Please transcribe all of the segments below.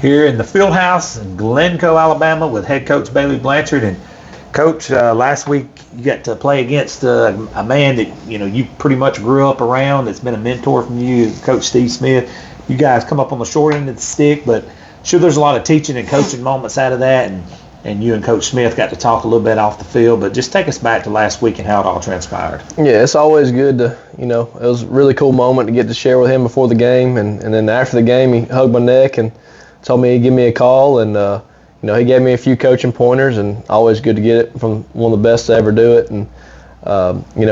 Here in the field house in Glencoe, Alabama, with head coach Bailey Blanchard. And coach, last week you got to play against a man that you pretty much grew up around. That's been a mentor from you, Coach Steve Smith. You guys come up on the short end of the stick, but sure there's a lot of teaching and coaching moments out of that. And you and Coach Smith got to talk a little bit off the field. But just take us back to last week and how it all transpired. Yeah, it's always good to, it was a really cool moment to get to share with him before the game, and then after the game he hugged my neck and told me he'd give me a call, and he gave me a few coaching pointers, and always good to get it from one of the best to ever do it. And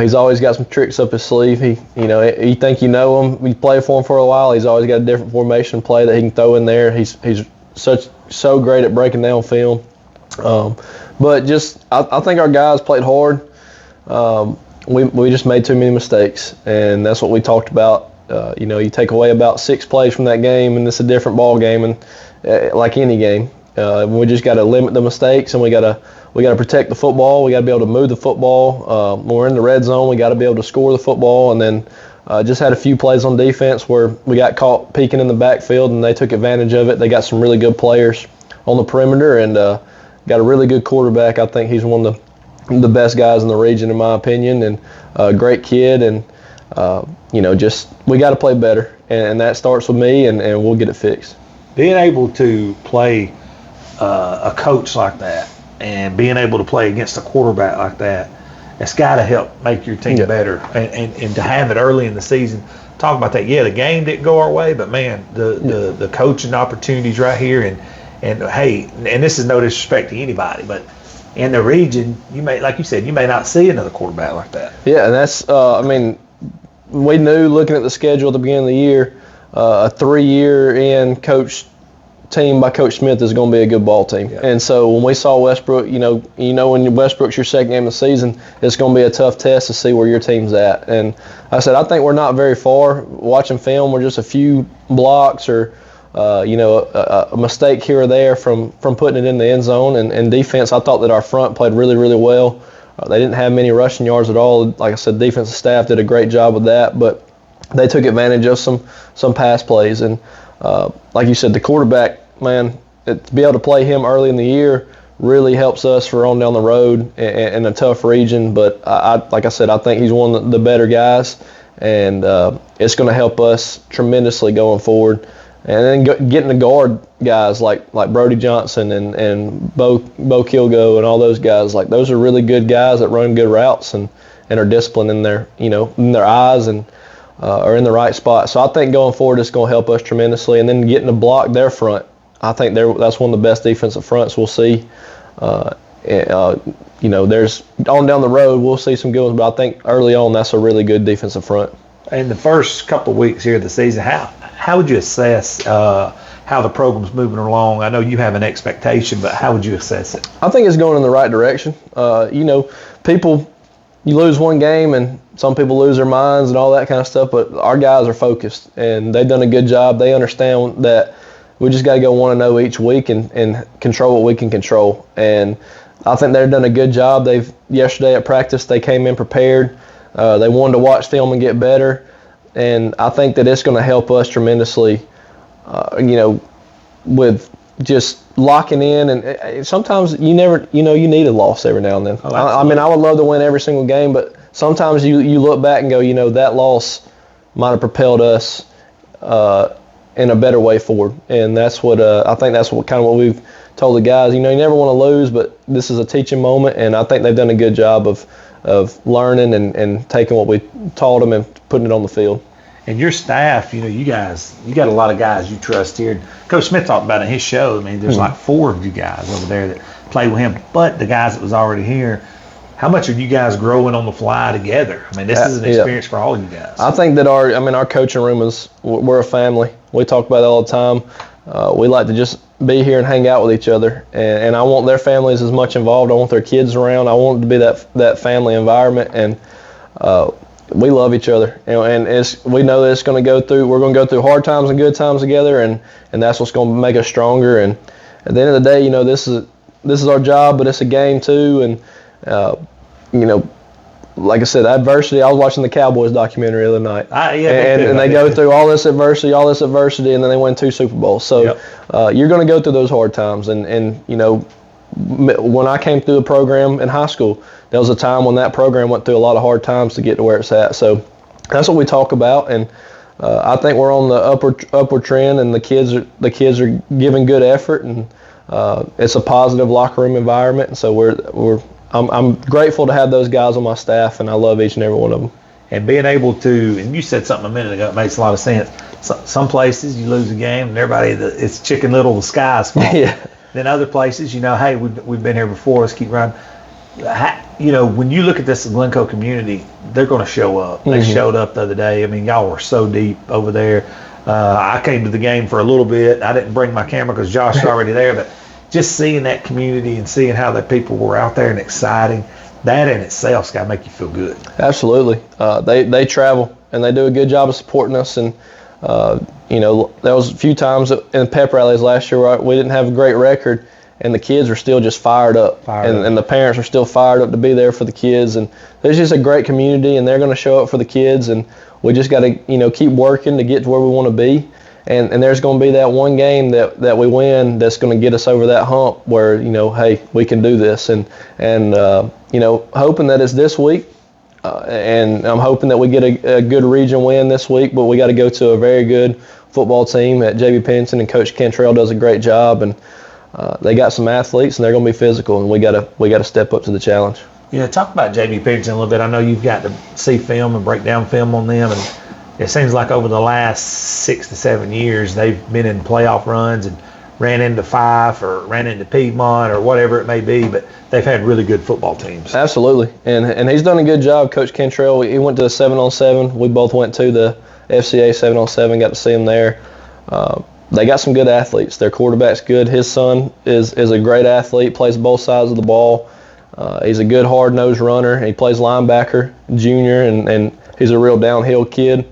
he's always got some tricks up his sleeve. You think you know him, you play for him for a while. He's always got a different formation play that he can throw in there. He's so great at breaking down film. But just I think our guys played hard. We just made too many mistakes, and that's what we talked about. You take away about 6 plays from that game, and it's a different ball game, and like any game, we just got to limit the mistakes, and we got to protect the football. We got to be able to move the football. When we're in the red zone, we got to be able to score the football, and then just had a few plays on defense where we got caught peeking in the backfield, and they took advantage of it. They got some really good players on the perimeter, and got a really good quarterback. I think he's one of the best guys in the region, in my opinion, and a great kid, and just we got to play better, and that starts with me, and we'll get it fixed. Being able to play a coach like that, and being able to play against a quarterback like that, it's got to help make your team better, and to have it early in the season. Talk about that. Yeah, the game didn't go our way, but man, the coaching opportunities right here, and hey, and this is no disrespect to anybody, but in the region, you may, like you said, you may not see another quarterback like that. Yeah, and that's we knew looking at the schedule at the beginning of the year, a 3-year in coach team by Coach Smith is going to be a good ball team. Yeah. And so when we saw Westbrook, when Westbrook's your second game of the season, it's going to be a tough test to see where your team's at. And I said, I think we're not very far. Watching film, we're just a few blocks or a mistake here or there from putting it in the end zone. And defense, I thought that our front played really, really well. They didn't have many rushing yards at all. Like I said, defensive staff did a great job with that, but they took advantage of some pass plays. And like you said, the quarterback, man, to be able to play him early in the year really helps us for on down the road in a tough region. But like I said, I think he's one of the better guys, and it's going to help us tremendously going forward. And then getting the guard guys like Brody Johnson and Bo Kilgo and all those guys, like those are really good guys that run good routes and are disciplined in their eyes and are in the right spot. So I think going forward it's going to help us tremendously. And then getting to block their front, I think that's one of the best defensive fronts we'll see. There's on down the road we'll see some good ones, but I think early on that's a really good defensive front. In the first couple of weeks here of the season, how would you assess how the program's moving along? I know you have an expectation, but how would you assess it? I think it's going in the right direction. You lose one game and some people lose their minds and all that kind of stuff, but our guys are focused and they've done a good job. They understand that we just got to go 1-0 each week and control what we can control. And I think they've done a good job. Yesterday at practice, they came in prepared. They wanted to watch film and get better. And I think that it's going to help us tremendously, with just locking in. And sometimes you need a loss every now and then. I would love to win every single game, but sometimes you look back and go, that loss might have propelled us in a better way forward. And that's what I think that's what we've told the guys. You never want to lose, but this is a teaching moment, and I think they've done a good job of learning and taking what we taught them and putting it on the field. And your staff, you got a lot of guys you trust here. Coach Smith talked about it in his show. There's like 4 of you guys over there that play with him, but the guys that was already here. How much are you guys growing on the fly together? This is an experience for all you guys. I think that our coaching room we're a family. We talk about it all the time. We like to just be here and hang out with each other. And I want their families as much involved. I want their kids around. I want it to be that family environment. And we love each other. And we know that we're going to go through hard times and good times together. And that's what's going to make us stronger. And at the end of the day, this is our job, but it's a game too. And, like I said, adversity. I was watching the Cowboys documentary the other night, and they go through all this adversity, and then they win 2 Super Bowls. So you're going to go through those hard times, and when I came through the program in high school, there was a time when that program went through a lot of hard times to get to where it's at. So that's what we talk about, and I think we're on the upward trend, and the kids are giving good effort, and it's a positive locker room environment, and so I'm grateful to have those guys on my staff, and I love each and every one of them. And being able to, and you said something a minute ago, it makes a lot of sense. Some places you lose a game, and everybody, it's Chicken Little, the sky's falling. Yeah. Then other places, hey, we've been here before, let's keep running. When you look at this Glencoe community, they're going to show up. They showed up the other day. I mean, y'all were so deep over there. I came to the game for a little bit. I didn't bring my camera because Josh was already there, but just seeing that community and seeing how the people were out there and exciting, that in itself's got to make you feel good. Absolutely. They travel, and they do a good job of supporting us. And, there was a few times in pep rallies last year where we didn't have a great record, and the kids are still just fired up. And the parents are still fired up to be there for the kids. And there's just a great community, and they're going to show up for the kids. And we just got to, keep working to get to where we want to be. And there's going to be that one game that we win that's going to get us over that hump where, hey, we can do this. And hoping that it's this week. And I'm hoping that we get a good region win this week, but we got to go to a very good football team at J.B. Pennington, and Coach Cantrell does a great job. And they got some athletes, and they're going to be physical, and we got to step up to the challenge. Yeah, talk about J.B. Pennington a little bit. I know you've got to see film and break down film on them, and it seems like over the last 6 to 7 years, they've been in playoff runs and ran into Fife or ran into Piedmont or whatever it may be, but they've had really good football teams. Absolutely, and he's done a good job, Coach Cantrell. He went to the 7-on-7. We both went to the FCA 7-on-7, got to see him there. They got some good athletes. Their quarterback's good. His son is a great athlete, plays both sides of the ball. He's a good hard-nosed runner. He plays linebacker, junior, and he's a real downhill kid.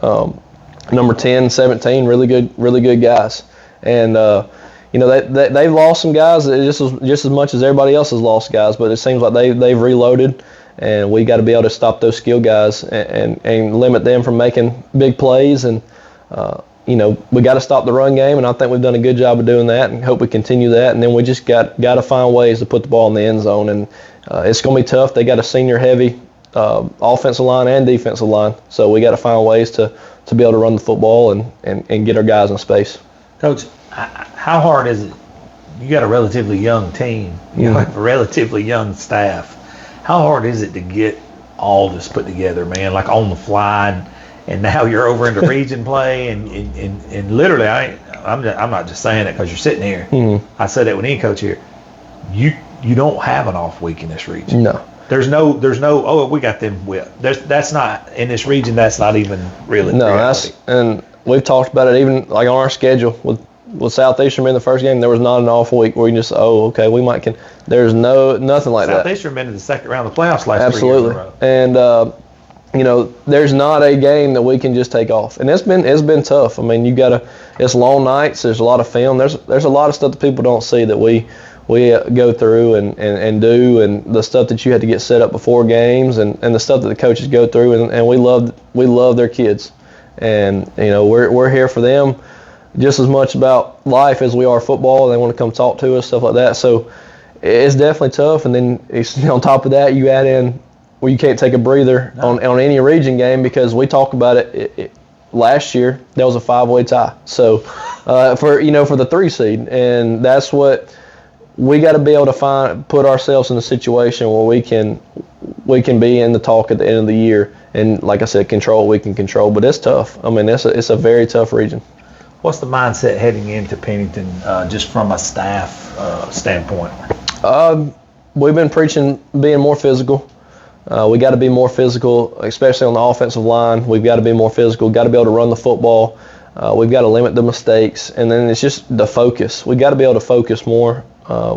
Number 10, 17, really good guys. And they've lost some guys just as much as everybody else has lost guys, but it seems like they've reloaded, and we got to be able to stop those skill guys and limit them from making big plays. And we got to stop the run game, and I think we've done a good job of doing that, and hope we continue that. And then we just got to find ways to put the ball in the end zone, and it's going to be tough. They got a senior heavy offensive line and defensive line, so we got to find ways to be able to run the football and get our guys in space. Coach, how hard is it? You got a relatively young team, you have a relatively young staff. How hard is it to get all this put together, man, like on the fly, and now you're over into region play, and literally, I'm not just saying it because you're sitting here. I said that with any coach here. You don't have an off week in this region. No. There's no. Oh, we got them whipped. That's not in this region. That's not even really. No, and we've talked about it even like on our schedule with Southeastern being the first game. There was not an off week where you just we might can. There's nothing like that. Southeastern been in the second round of the playoffs last Absolutely. 3 years in a row. And there's not a game that we can just take off, and it's been tough. I mean, it's long nights. There's a lot of film. There's a lot of stuff that people don't see that we go through and do, and the stuff that you had to get set up before games, and the stuff that the coaches go through, and we love their kids, and we're here for them just as much about life as we are football. They want to come talk to us, stuff like that. So it's definitely tough, and then on top of that, you add in where you can't take a breather on any region game, because we talked about it last year. That was a 5-way tie. So for the 3 seed, and that's what we got to be able to put ourselves in a situation where we can be in the talk at the end of the year, and like I said, control what we can control. But it's tough. I mean, it's a very tough region. What's the mindset heading into Pennington, just from a staff standpoint? We've been preaching being more physical. We got to be more physical, especially on the offensive line. We've got to be more physical. Got to be able to run the football. We've got to limit the mistakes, and then it's just the focus. We've got to be able to focus more.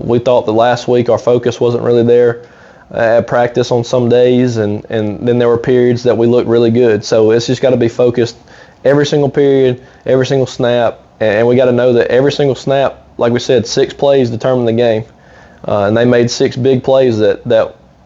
We thought that last week our focus wasn't really there at practice on some days, and then there were periods that we looked really good. So it's just got to be focused every single period, every single snap, and we got to know that every single snap, like we said, 6 plays determine the game. And they made 6 big plays that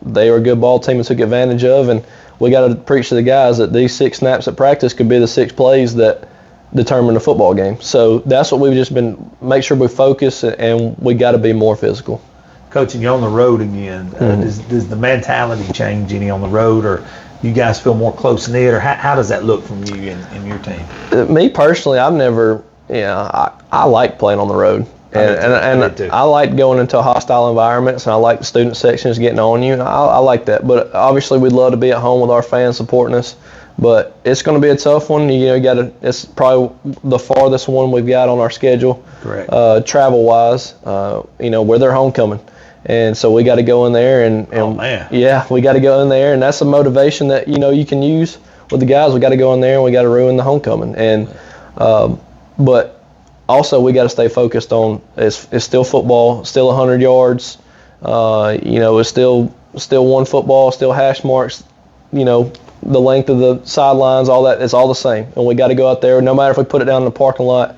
they were a good ball team and took advantage of, and we got to preach to the guys that these 6 snaps at practice could be the 6 plays that determine the football game. So that's what we've just been, make sure we focus, and we got to be more physical. Coach, and you're on the road again. Does the mentality change any on the road, or you guys feel more close-knit, or how does that look from you and your team? Me personally, I've never, I like playing on the road. And I like going into hostile environments, and I like the student sections getting on you. I like that. But obviously, we'd love to be at home with our fans supporting us. But it's going to be a tough one. It's probably the farthest one we've got on our schedule. Correct. Travel-wise, where they're homecoming. And so we got to go in there and oh, man. Yeah, we got to go in there, and that's a motivation that you can use with the guys. We got to go in there and we got to ruin the homecoming. And but also we got to stay focused on it's still football, still 100 yards. It's still one football, still hash marks. The length of the sidelines, all that, it's all the same. And we got to go out there. No matter if we put it down in the parking lot,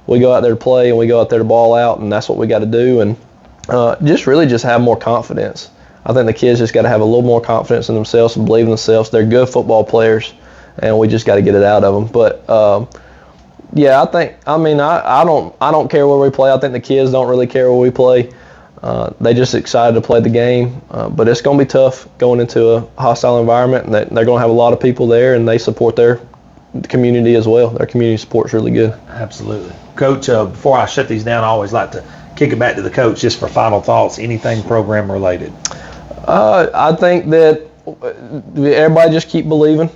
we go out there to play and we go out there to ball out, and that's what we got to do. And just have more confidence. I think the kids just got to have a little more confidence in themselves and believe in themselves. They're good football players, and we just got to get it out of them. But I don't care where we play. I think the kids don't really care where we play. They just excited to play the game. But it's going to be tough going into a hostile environment, and they're going to have a lot of people there, and they support their community as well. Their community support's really good. Absolutely. Coach, before I shut these down, I always like to kick it back to the coach just for final thoughts. Anything program related? I think that everybody just keep believing.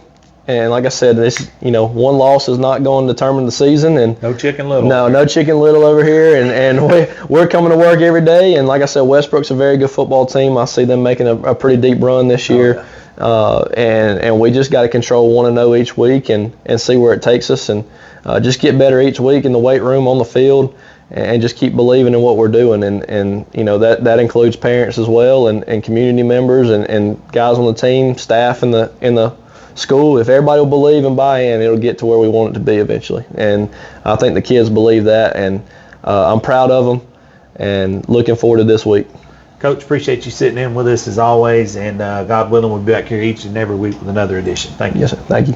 And like I said, one loss is not going to determine the season. And no Chicken Little. No Chicken Little over here. And we're coming to work every day. And like I said, Westbrook's a very good football team. I see them making a pretty deep run this year. And we just got to control 1-0 each week and see where it takes us, and just get better each week in the weight room, on the field, and just keep believing in what we're doing. And that includes parents as well, and community members, and guys on the team, staff in the school. If everybody will believe and buy in, it'll get to where we want it to be eventually. And I think the kids believe that, and I'm proud of them and looking forward to this week. Coach, appreciate you sitting in with us as always, and God willing, we'll be back here each and every week with another edition. Thank you. Yes, sir. Thank you.